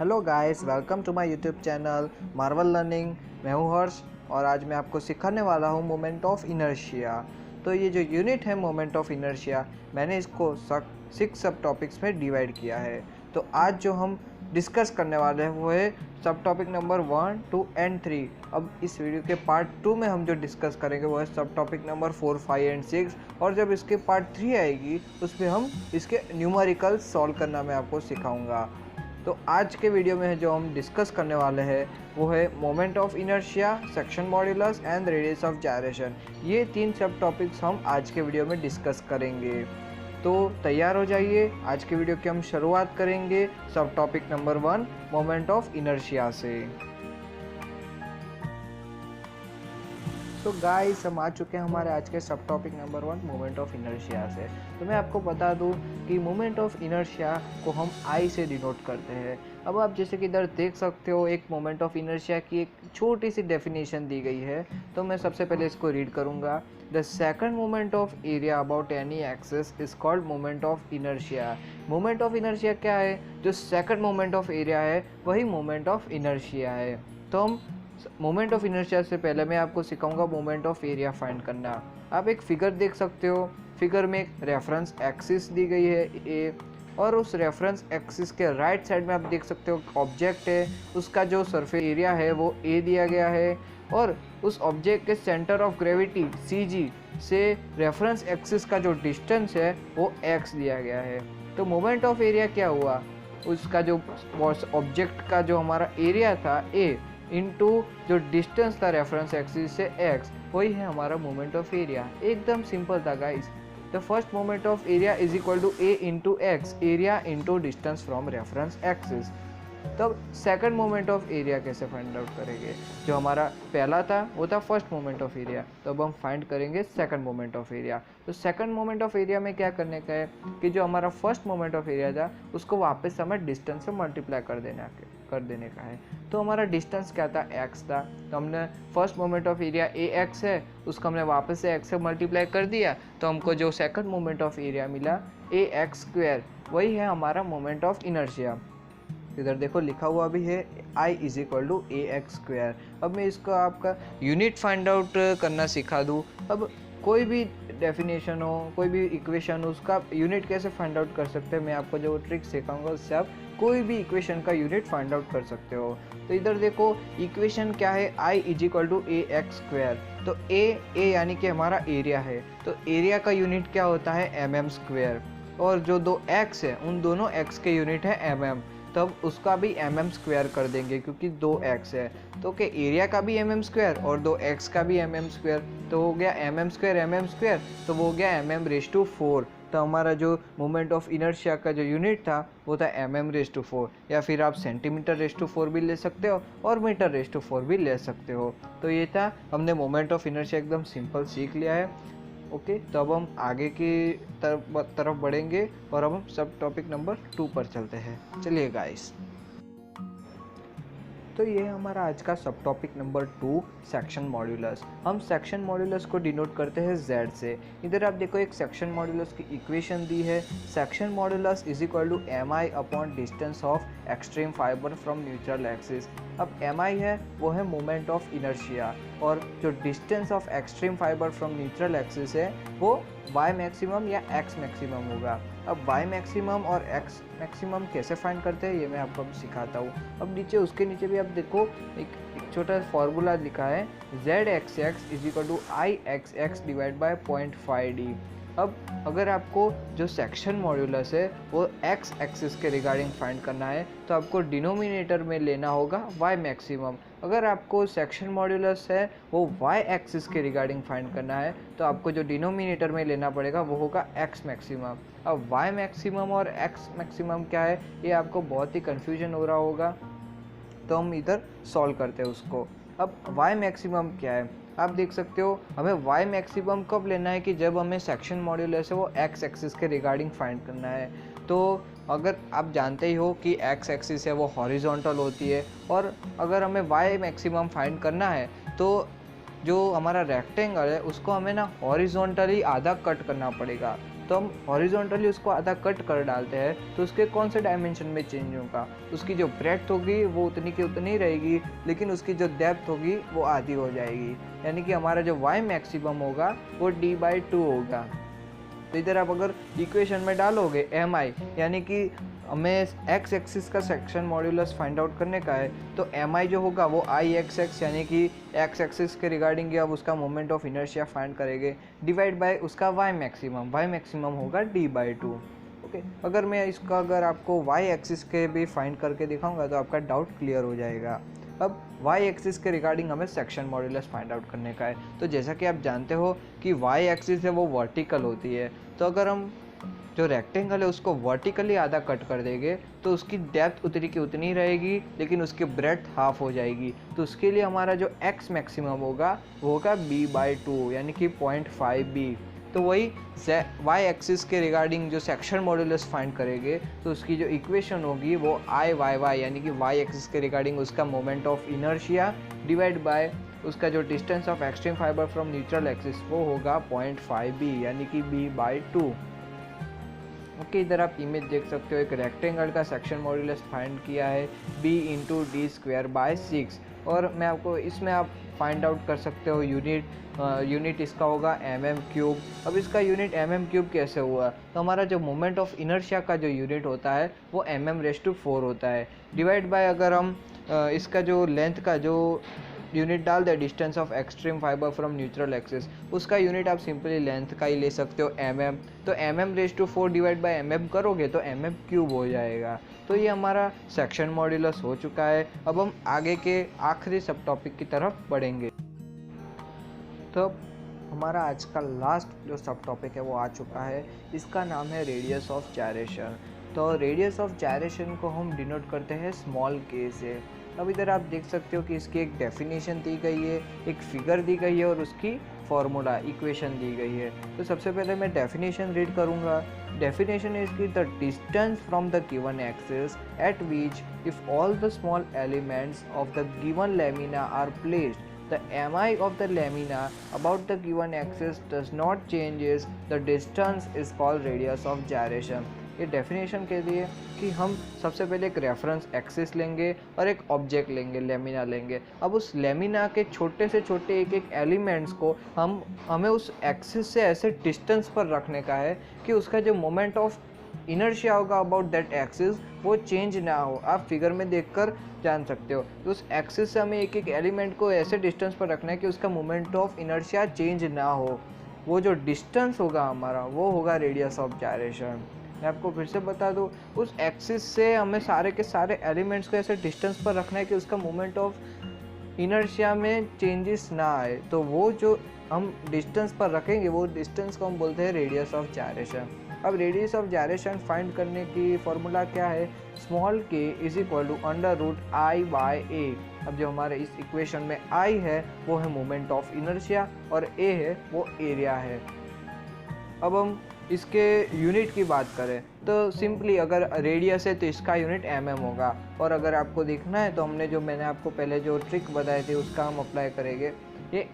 Hello guys, welcome to my YouTube channel Marvel Learning. मैं हूं हर्ष और आज मैं आपको सिखाने वाला हूं मोमेंट ऑफ इनर्शिया। तो ये जो यूनिट है मोमेंट ऑफ इनर्शिया, मैंने इसको 6 सब टॉपिक्स में डिवाइड किया है। तो आज जो हम डिस्कस करने वाले हैं वो है सब टॉपिक नंबर 1, 2 एंड 3। अब इस वीडियो के पार्ट 2 में हम जो डिस्कस करेंगे वो है सब टॉपिक नंबर 4, 5 एंड 6। और जब इसके पार्ट 3 आएगी उसमें हम इसके न्यूमेरिकल्स सॉल्व करना मैं आपको सिखाऊंगा। तो आज के वीडियो में जो हम डिस्कस करने वाले हैं वो है moment of inertia, section modulus and radius of gyration. ये 3 सब टॉपिक्स हम आज के वीडियो में डिस्कस करेंगे। तो तैयार हो जाइए, आज के वीडियो की हम शुरुआत करेंगे सब topic number 1 moment of inertia से। तो गाइस, हम आ चुके हैं हमारे आज के सब topic number 1 moment of inertia से। तो मैं आपको बता दूं कि मोमेंट ऑफ इनर्शिया को हम आई से डिनोट करते हैं। अब आप जैसे कि इधर देख सकते हो, एक मोमेंट ऑफ इनर्शिया की एक छोटी सी डेफिनेशन दी गई है। तो मैं सबसे पहले इसको रीड करूंगा। The second moment of area about any axis is called moment of inertia. Moment of inertia क्या है? जो सेकंड मोमेंट ऑफ एरिया है वही मोमेंट ऑफ इनर्शिया है। तो हम मोमेंट ऑफ इनर्शिया से पहले मैं आपको सिखाऊंगा मोमेंट ऑफ एरिया फाइंड करना। आप एक फिगर देख सकते हो, फिगर में एक रेफरेंस एक्सिस दी गई है ए, और उस रेफरेंस एक्सिस के राइट साइड में आप देख सकते हो ऑब्जेक्ट है, उसका जो सरफेस एरिया है वो ए दिया गया है, और उस ऑब्जेक्ट के सेंटर ऑफ ग्रेविटी CG से रेफरेंस एक्सिस का जो डिस्टेंस है वो x दिया गया है। तो मोमेंट ऑफ एरिया क्या हुआ? उसका जो ऑब्जेक्ट का जो हमारा एरिया था ए इनटू जो डिस्टेंस था रेफरेंस एक्सिस से x, वही है हमारा मोमेंट ऑफ एरिया। एकदम सिंपल था guys. The first moment of area is equal to a into x, area into distance from reference axis. तब सेकंड मोमेंट ऑफ एरिया कैसे फाइंड आउट करेंगे? जो हमारा पहला था वो था फर्स्ट मोमेंट ऑफ एरिया, तो अब हम फाइंड करेंगे सेकंड मोमेंट ऑफ एरिया। तो सेकंड मोमेंट ऑफ एरिया में क्या करने का है कि जो हमारा फर्स्ट मोमेंट ऑफ एरिया था उसको वापस हमें डिस्टेंस से मल्टीप्लाई कर देने का है। तो हमारा डिस्टेंस क्या था? x था। तो हमने first moment of area ax है, उसको हमने वापस से x से मल्टीप्लाई कर दिया, तो हमको जो सेकंड मोमेंट ऑफ एरिया मिला ax², वही है हमारा मोमेंट ऑफ इनर्शिया। इधर देखो लिखा हुआ भी है I is equal to ax²। अब मैं इसको आपका यूनिट फाइंड आउट करना सिखा दूँ। अब कोई भी डेफिनेशन हो, कोई भी इक्वेशन हो, उसका यूनिट कैसे फाइंड आउट कर सकते हैं, मैं आपको जो ट्रिक सिखाऊंगा उससे आप कोई भी इक्वेशन का यूनिट फाइंड आउट कर सकते हो। तो इधर देखो इक्वेशन क्या है, I is equal to ax²। तो a यानी कि हमारा एरिया है, तो एरिया का यूनिट क्या होता है? mm²। और जो दो x है उन दोनों x के यूनिट है mm, तब उसका भी mm² कर देंगे क्योंकि 2x है। तो क्या एरिया का भी mm² और 2x का भी mm², तो हो गया mm², तो वो हो गया mm⁴। तो हमारा जो मोमेंट ऑफ इनर्शिया का जो यूनिट था वो था mm⁴, या फिर आप cm⁴ भी ले सकते हो और m⁴ भी ले सकते हो। तो ये था, हमने मोमेंट ऑफ इनर्शिया एकदम सिंपल सीख लिया है। ओके, तो अब हम आगे की तरफ बढ़ेंगे और अब हम सब टॉपिक नंबर 2 पर चलते हैं। चलिए गाइस, तो ये हमारा आज का सब टॉपिक नंबर 2 सेक्शन मॉड्यूलस। हम सेक्शन मॉड्यूलस को डिनोट करते हैं Z से। इधर आप देखो एक सेक्शन मॉड्यूलस की इक्वेशन दी है। Section modulus is equal to mi upon distance of extreme fibre from neutral axis. अब mi है वो है मोमेंट ऑफ इनर्शिया, और जो distance of extreme fibre from neutral axis है वो y मैक्सिमम या x मैक्सिमम होगा। अब y मैक्सिमम और x मैक्सिमम कैसे फाइंड करते हैं ये मैं आपको अब सिखाता हूँ। अब नीचे उसके नीचे भी आप देखो एक छोटा फार्मूला लिखा है, zxx is equal to ixx divide by 0.5d। अब अगर आपको जो सेक्शन मॉड्यूलस है वो x एक्सिस के रिगार्डिंग फाइंड करना है तो आपको डिनोमिनेटर में लेना होगा y मैक्सिमम। अगर आपको सेक्शन मॉड्यूलस है वो y एक्सिस के रिगार्डिंग फाइंड करना है तो आपको जो डिनोमिनेटर में लेना पड़ेगा वो होगा x मैक्सिमम। अब y मैक्सिमम और x मैक्सिमम क्या है ये आपको बहुत ही कन्फ्यूजन हो रहा होगा, तो हम इधर सॉल्व करते हैं उसको। अब y मैक्सिमम क्या है आप देख सकते हो, हमें y मैक्सिमम कब लेना है कि जब हमें सेक्शन मॉड्यूलस है वो x एक्सिस के रिगार्डिंग फाइंड करना है। तो अगर आप जानते ही हो कि x एक्सिस है वो हॉरिजॉन्टल होती है, और अगर हमें y मैक्सिमम फाइंड करना है तो जो हमारा रेक्टेंगल है उसको हमें ना हॉरिजॉन्टली आधा कट करना पड़ेगा। तो हम हॉरिजॉन्टली उसको आधा कट कर डालते हैं तो उसके कौन से डायमेंशन में चेंज होगा, उसकी जो ब्रेड्थ होगी वो उतनी की उतनी रहेगी, लेकिन उसकी जो डेप्थ होगी वो आधी हो जाएगी। यानी कि हमारा जो y मैक्सिमम होगा वो d/2 होगा। तो इधर आप अगर इक्वेशन में डालोगे mi, यानी कि हमें x एक्सिस का सेक्शन मॉड्यूलस फाइंड आउट करने का है, तो mi जो होगा वो ixx यानी कि x एक्सिस के रिगार्डिंग अब उसका मोमेंट ऑफ इनर्शिया फाइंड करेंगे, डिवाइड बाय उसका y मैक्सिमम होगा d/2। ओके, अगर आपको y एक्सिस के भी फाइंड करके दिखाऊंगा तो आपका डाउट क्लियर हो जाएगा। अब y एक्सिस के रिगार्डिंग हमें सेक्शन मॉड्यूलस फाइंड आउट करने का है। तो जैसा कि आप जानते हो कि y एक्सिस है वो वर्टिकल होती है, तो अगर हम जो रेक्टेंगल है उसको वर्टिकली आधा कट कर देंगे तो उसकी डेप्थ उतनी की उतनी रहेगी, लेकिन उसकी ब्रेड्थ हाफ हो जाएगी। तो उसके लिए हमारा जो x मैक्सिमम होगा वो होगा b/2 यानी कि 0.5b। तो वही y एक्सिस के रिगार्डिंग जो सेक्शन मॉड्यूलस फाइंड करेंगे तो उसकी जो इक्वेशन होगी वो Iyy यानी कि y एक्सिस के रिगार्डिंग उसका moment of inertia divide by उसका जो distance of extreme fibre from neutral axis वो होगा 0.5b यानी कि b/2। ओके, इधर आप इमेज देख सकते हो, एक रेक्टेंगल का सेक्शन मॉड्यूलस फाइंड किया है b/d²/6, और मैं आपको इसमें आप फाइंड आउट कर सकते हो यूनिट इसका होगा mm³। अब इसका यूनिट mm³ कैसे हुआ, तो हमारा जो मोमेंट ऑफ इनर्शिया का जो यूनिट होता है वो mm⁴ होता है, डिवाइड बाय अगर हम इसका जो लेंथ का जो यूनिट डाल दे distance of extreme fibre from neutral axis, उसका यूनिट आप सिंपली लेंथ का ही ले सकते हो mm। तो mm⁴ डिवाइड बाय mm करोगे तो mm³ हो जाएगा। तो ये हमारा सेक्शन मॉड्यूलस हो चुका है। अब हम आगे के आखिरी सब टॉपिक की तरफ बढ़ेंगे। तो हमारा आज का लास्ट जो सब टॉपिक है वो आ चुका है, इसका नाम है रेडियस ऑफ जायरेशन। तो रेडियस ऑफ जायरेशन को हम डिनोट करते हैं स्मॉल k से। अब इधर आप देख सकते हो कि इसकी एक डेफिनेशन दी गई है, एक फिगर दी गई है और उसकी फॉर्मूला इक्वेशन दी गई है। तो सबसे पहले मैं डेफिनेशन रीड करूँगा। डेफिनेशन इज की the distance from the given axis at which if all the small elements of the given lamina are placed, the mi of the lamina about the given axis does not changes, the distance is called radius of gyration। ये definition के लिए कि हम सबसे पहले एक reference axis लेंगे और एक ऑब्जेक्ट लेंगे, लेमिना लेंगे। अब उस लेमिना के छोटे से छोटे एक एलिमेंट्स को हमें उस एक्सिस से ऐसे डिस्टेंस पर रखने का है कि उसका जो मोमेंट ऑफ इनर्शिया होगा अबाउट दैट एक्सिस वो चेंज ना हो। आप फिगर में देखकर जान सकते हो। तो उस एक्सिस से हमें एक एलिमेंट को ऐसे डिस्टेंस पर रखना है कि उसका मोमेंट ऑफ इनर्शिया चेंज ना हो। वो जो डिस्टेंस होगा हमारा वो होगा रेडियस ऑफ जायरेशन। मैं आपको फिर से बता दूं, उस एक्सिस से हमें सारे के सारे एलिमेंट्स को ऐसे डिस्टेंस पर रखना है कि उसका मोमेंट ऑफ इनर्शिया में चेंजेस ना आए। तो वो जो हम डिस्टेंस पर रखेंगे वो डिस्टेंस को हम बोलते हैं रेडियस ऑफ जायरेशन। अब रेडियस ऑफ जायरेशन फाइंड करने की फॉर्मूला क्या है, small k is equal to √I/a। अब जो हमारे इस इक्वेशन में I है वो है मोमेंट ऑफ इनर्शिया और a है वो एरिया है। अब हम इसके यूनिट की बात करें तो सिंपली अगर रेडियस है तो इसका यूनिट mm होगा, और अगर आपको देखना है तो मैंने आपको पहले जो ट्रिक बताए थे उसका हम अप्लाई करेंगे। ये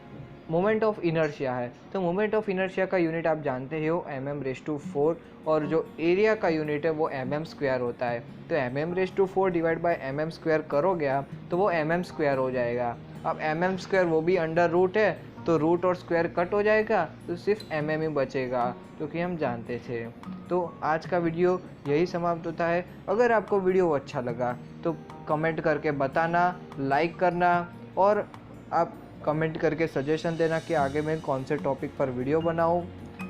मोमेंट ऑफ इनर्शिया है, तो मोमेंट ऑफ इनर्शिया का यूनिट आप जानते हो mm⁴, और जो एरिया का यूनिट है वो mm² होता है। तो mm⁴ डिवाइड बाय mm² करोगे आप तो वो mm² हो जाएगा। अब mm² वो भी अंडर रूट है, तो रूट और स्क्वायर कट हो जाएगा तो सिर्फ mm ही बचेगा, क्योंकि हम जानते थे। तो आज का वीडियो यही समाप्त होता है। अगर आपको वीडियो अच्छा लगा तो कमेंट करके बताना, लाइक करना, और आप कमेंट करके सजेशन देना कि आगे मैं कौन से टॉपिक पर वीडियो बनाऊं,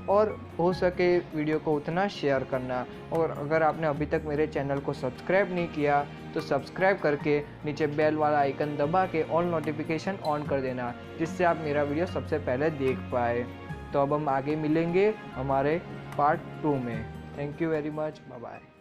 और हो सके वीडियो को उतना शेयर करना। और अगर आपने अभी तक मेरे चैनल को सब्सक्राइब नहीं किया तो सब्सक्राइब करके नीचे बेल वाला आइकन दबा के ऑल नोटिफिकेशन ऑन कर देना, जिससे आप मेरा वीडियो सबसे पहले देख पाए। तो अब हम आगे मिलेंगे हमारे पार्ट 2 में। Thank you very much, bye bye.